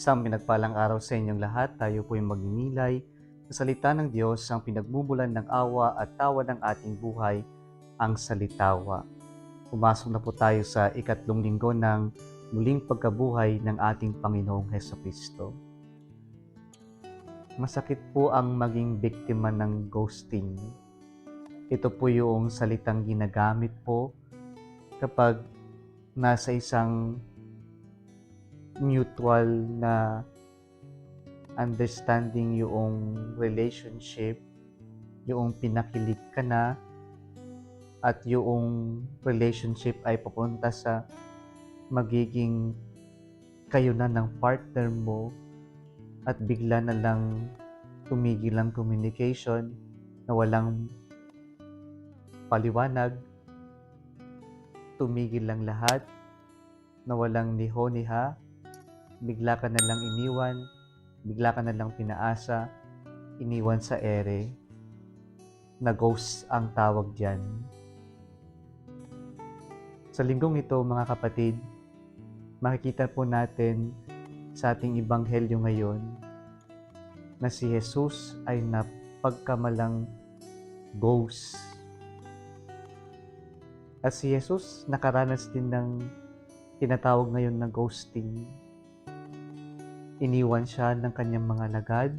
Isang pinagpalang araw sa inyong lahat. Tayo po'y magninilay sa salita ng Diyos, ang pinagmumulan ng awa at tawa ng ating buhay, ang salitawa. Pumasok na po tayo sa ikatlong linggo ng muling pagkabuhay ng ating Panginoong Hesukristo. Masakit po ang maging biktima ng ghosting. Ito po yung salitang ginagamit po kapag nasa isang mutual na understanding yung relationship, yung pinakilig ka na, at yung relationship ay papunta sa magiging kayo na ng partner mo at bigla na lang tumigil ang communication na walang paliwanag, tumigil lang lahat na walang niho-niha, bigla ka na lang iniwan, bigla ka na lang pinaasa, iniwan sa ere, na ghost ang tawag diyan. Sa linggong ito, mga kapatid, makikita po natin sa ating ebanghelyo ngayon na si Jesus ay napagkamalang ghost. At si Jesus nakaranas din ng tinatawag ngayon na ghosting. Iniwan siya ng kanyang mga lagad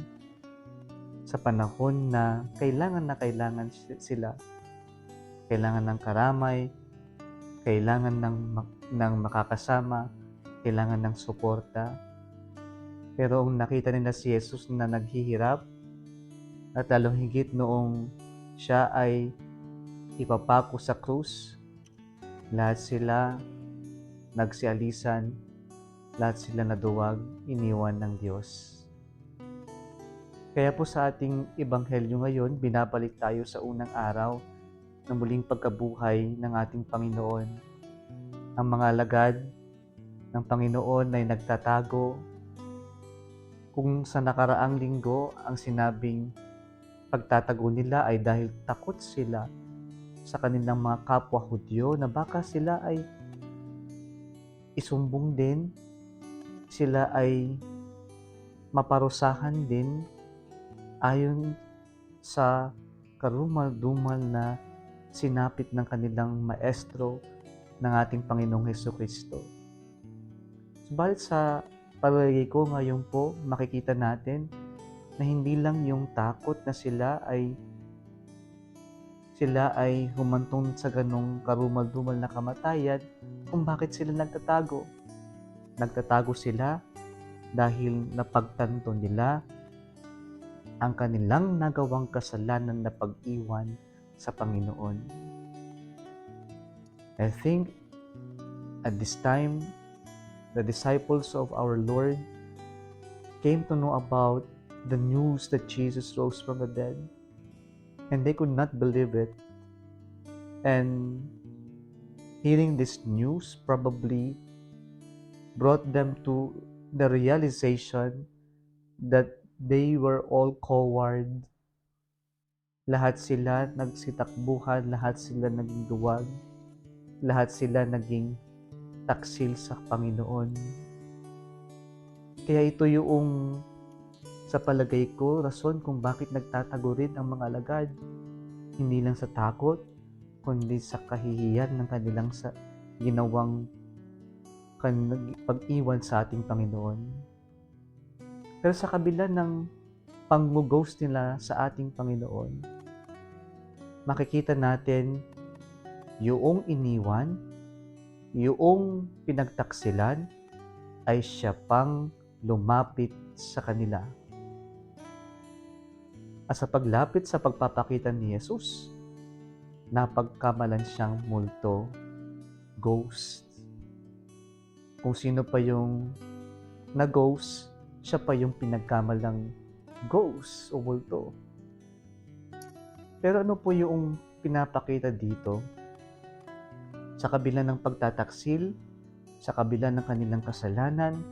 sa panahon na kailangan sila. Kailangan ng karamay, kailangan ng makakasama, kailangan ng suporta. Pero ang nakita nila si Jesus na naghihirap, at lalong higit noong siya ay ipapako sa krus, lahat sila nagsialisan, lahat sila naduwag, iniwan ng Diyos. Kaya po sa ating ebanghelyo ngayon, binabalik tayo sa unang araw ng muling pagkabuhay ng ating Panginoon. Ang mga alagad ng Panginoon ay nagtatago. Kung sa nakaraang linggo, ang sinabing pagtatago nila ay dahil takot sila sa kanilang mga kapwa Hudyo na baka sila ay isumbong din, sila ay maparusahan din ayon sa karumal-dumal na sinapit ng kanilang maestro ng ating Panginoong Hesukristo. Subalit sa palagay ko ngayon po, makikita natin na hindi lang yung takot na sila ay humantong sa ganong karumal-dumal na kamatayan kung bakit sila nagtatago. Nagtatago sila dahil napagtanto nila ang kanilang nagawang kasalanan na pag-iwan sa Panginoon. I think at this time, the disciples of our Lord came to know about the news that Jesus rose from the dead, and they could not believe it. And hearing this news probably brought them to the realization that they were all coward. Lahat sila nagsitakbuhan, lahat sila naging duwag, lahat sila naging taksil sa Panginoon. Kaya ito yung sa palagay ko rason kung bakit nagtatago rin ang mga alagad. Hindi lang sa takot, kundi sa kahihiyan ng kanilang sa ginawang pag-iwan sa ating Panginoon. Pero sa kabila ng pang-ghost nila sa ating Panginoon, makikita natin yung iniwan, yung pinagtaksilan, ay siya pang lumapit sa kanila. At sa paglapit sa pagpapakita ni Jesus, napagkamalan siyang multo, ghost. Kung sino pa yung na-ghost, siya pa yung pinagkamalang ghost o multo. Pero ano po yung pinapakita dito? Sa kabila ng pagtataksil, sa kabila ng kanilang kasalanan,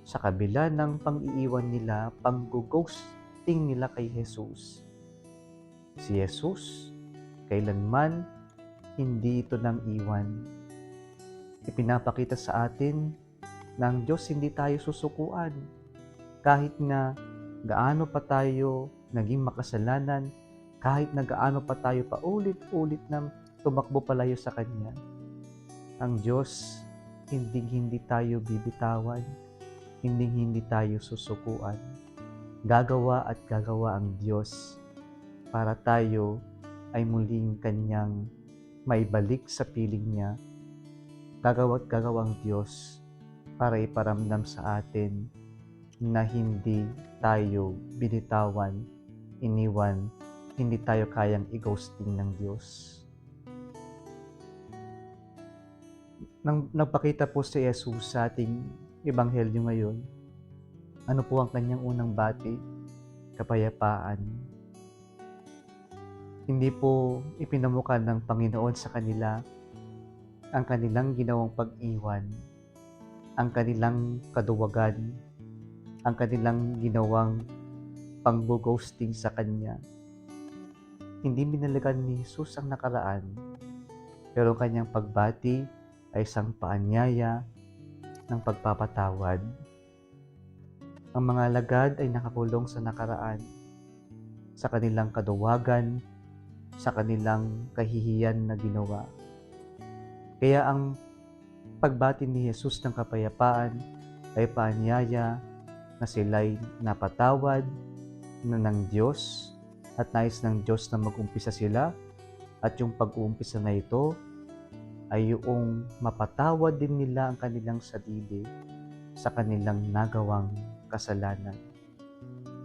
sa kabila ng pang-iiwan nila, pang-ghosting nila kay Jesus, si Jesus kailanman hindi ito nang iwan. Ipinapakita sa atin ng Diyos hindi tayo susukuan. kahit na gaano pa tayo naging makasalanan, kahit na gaano pa tayo paulit-ulit na tumakbo palayo sa Kanya, ang Diyos, hindi tayo bibitawan, hindi tayo susukuan. Gagawa at gagawa ang Diyos para tayo ay muling Kanyang maibalik sa piling niya. Gagawa at gagawa ang Diyos para iparamdam sa atin na hindi tayo binitawan, iniwan, hindi tayo kayang i-ghosting ng Diyos. Nang nagpakita po si Jesus sa ating ebanghelyo ngayon, ano po ang kanyang unang bati? Kapayapaan. Hindi po ipinamukha ng Panginoon sa kanila ang kanilang ginawang pag-iwan, ang kanilang kaduwagan, ang kanilang ginawang pang-ghosting sa Kanya. Hindi binalikan ni Jesus ang nakaraan, pero ang kanyang pagbati ay isang paanyaya ng pagpapatawad. Ang mga alagad ay nakakulong sa nakaraan, sa kanilang kaduwagan, sa kanilang kahihiyan na ginawa. Kaya ang pagbati ni Jesus ng kapayapaan ay paanyaya na sila'y napatawad na ng Diyos at nais ng Diyos na mag-umpisa sila, at yung pag-uumpisa na ito ay yung mapatawad din nila ang kanilang sarili sa kanilang nagawang kasalanan.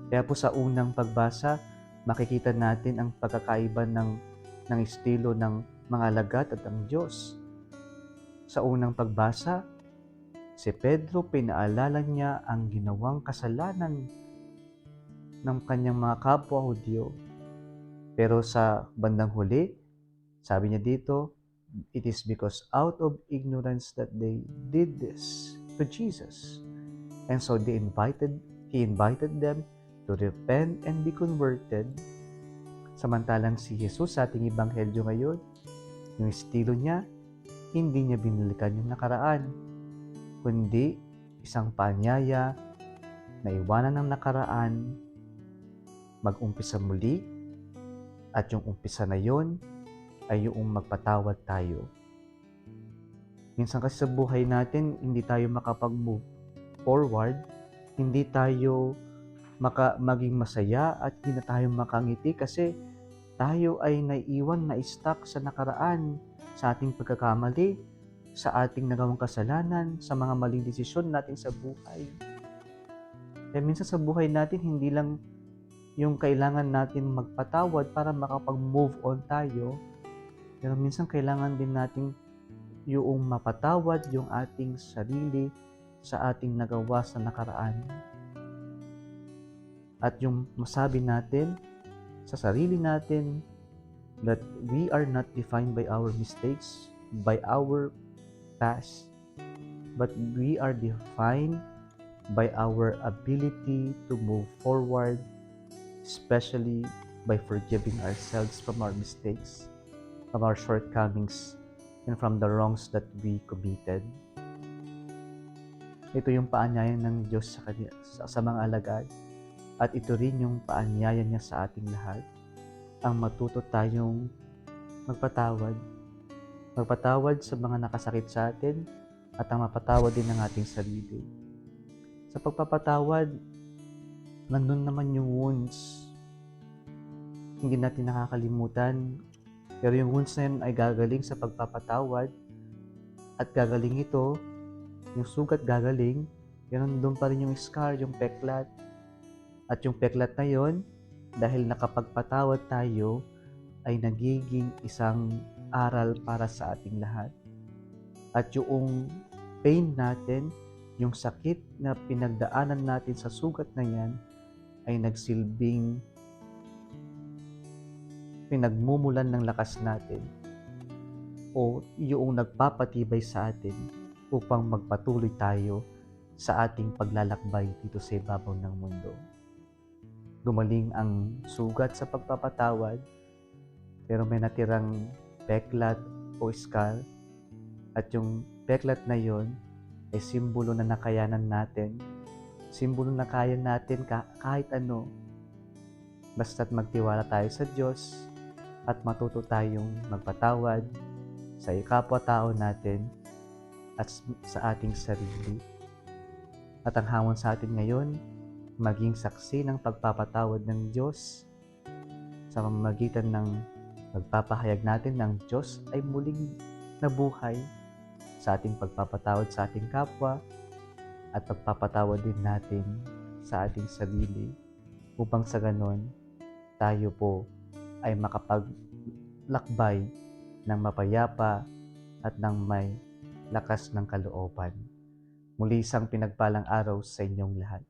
Kaya po sa unang pagbasa, makikita natin ang pagkakaiba ng estilo ng mga alagad at ang Diyos. Sa unang pagbasa, si Pedro pinaalala niya ang ginawang kasalanan ng kanyang mga kapwa Hudyo. Pero sa bandang huli, sabi niya dito, it is because out of ignorance that they did this to Jesus. And so he invited them to repent and be converted. Samantalang si Jesus sa ating ebanghelyo ngayon, yung estilo niya, hindi niya binalikan yung nakaraan, kundi isang paanyaya na iwanan ng nakaraan, mag-umpisa muli, at yung umpisa na yon ay yung magpatawad tayo. Minsan kasi sa buhay natin, hindi tayo makapag-move forward, hindi tayo maging masaya at hindi na tayo makangiti kasi tayo ay naiiwan, na-stuck sa nakaraan, sa ating pagkakamali, sa ating nagawang kasalanan, sa mga maling desisyon natin sa buhay. Kaya minsan sa buhay natin, hindi lang yung kailangan natin magpatawad para makapag-move on tayo, pero minsan kailangan din natin yung mapatawad yung ating sarili sa ating nagawa sa nakaraan. At yung masabi natin sa sarili natin that we are not defined by our mistakes, by our past, but we are defined by our ability to move forward, especially by forgiving ourselves from our mistakes, from our shortcomings, and from the wrongs that we committed. Ito yung paanyaya ng Diyos sa mga alagad, at ito rin yung paanyaya niya sa ating lahat, ang matuto tayong magpatawad. Magpatawad sa mga nakasakit sa atin at ang mapatawad din ng ating sarili. Sa pagpapatawad, nandun naman yung wounds. Hindi natin nakakalimutan, pero yung wounds na yun ay gagaling sa pagpapatawad, at gagaling ito, yung sugat gagaling, pero nandun pa rin yung scar, yung peklat. At yung peklat na yun, dahil nakapagpatawad tayo, ay nagiging isang aral para sa ating lahat. At yung pain natin, yung sakit na pinagdaanan natin sa sugat na yan, ay nagsilbing pinagmumulan ng lakas natin, o yung nagpapatibay sa atin upang magpatuloy tayo sa ating paglalakbay dito sa ibabaw ng mundo. Gumaling ang sugat sa pagpapatawad, pero may natirang peklat o scar, at yung peklat na yon ay simbolo na nakayanan natin simbolo na kaya natin kahit ano. Basta't magtiwala tayo sa Diyos at matuto tayong magpatawad sa kapwa-tao natin at sa ating sarili. At ang hamon sa atin ngayon, maging saksi ng pagpapatawad ng Diyos sa pamamagitan ng pagpapahayag natin ng Diyos ay muling nabuhay sa ating pagpapatawad sa ating kapwa at pagpapatawad din natin sa ating sarili upang sa ganon tayo po ay makapaglakbay ng mapayapa at ng may lakas ng kalooban. Muli isang pinagpalang araw sa inyong lahat.